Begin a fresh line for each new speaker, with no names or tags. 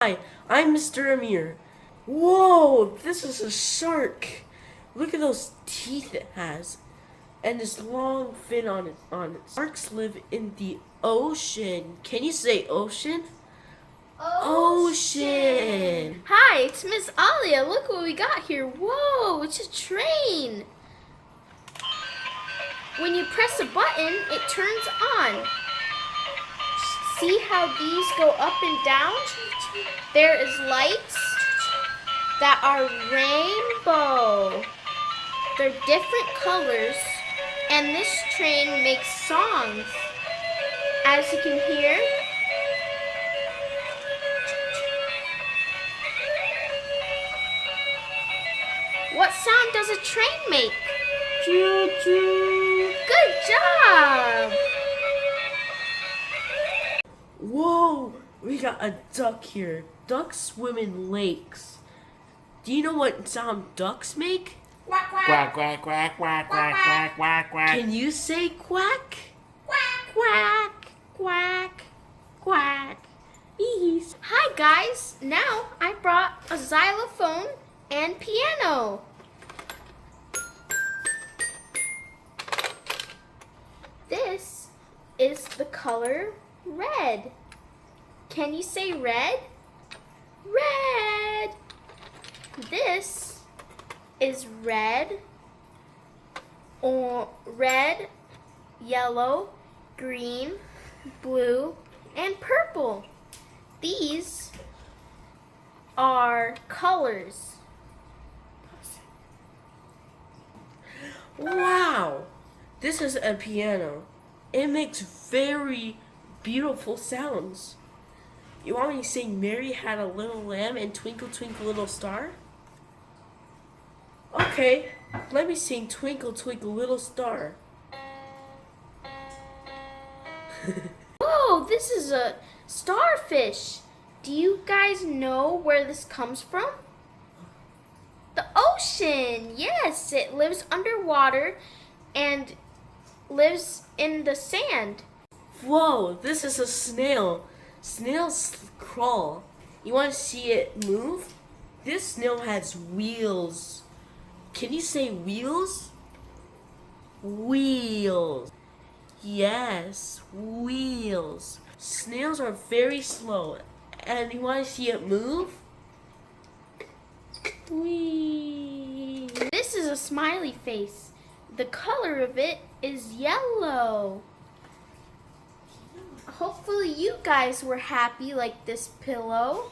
Hi, I'm Mr. Amir. Whoa, this is a shark. Look at those teeth it has. And this long fin on it. Sharks live in the ocean. Can you say ocean? Ocean.
Hi, it's Miss Aliah. Look what we got here. Whoa, it's a train. When you press a button, it turns on. See how these go up and down? There is lights that are rainbow. They're different colors, and this train makes songs. As you can hear, what sound does a train make?
Choo-choo.
Good job!
Whoa, we got a duck here. Ducks swim in lakes. Do you know what sound ducks make?
Quack, quack, quack, quack, quack, quack, quack, quack, quack.
Can you say quack?
Quack, quack, quack, quack. Ease. Hi guys, now I brought a xylophone and piano. This is the color red. Can you say red? Red. This is red, or red, yellow, green, blue, and purple. These are colors.
Wow, this is a piano. It makes very beautiful sounds. You want me to sing Mary Had a Little Lamb and Twinkle Twinkle Little Star? Okay, let me sing Twinkle Twinkle Little Star.
Whoa, this is a starfish. Do you guys know where this comes from? The ocean. Yes, it lives underwater and lives in the sand.
Whoa, this is a snail. Snails crawl. You want to see it move? This snail has wheels. Can you say wheels? Wheels. Yes, wheels. Snails are very slow. And you want to see it move? Whee.
This is a smiley face. The color of it is yellow. Hopefully you guys were happy like this pillow.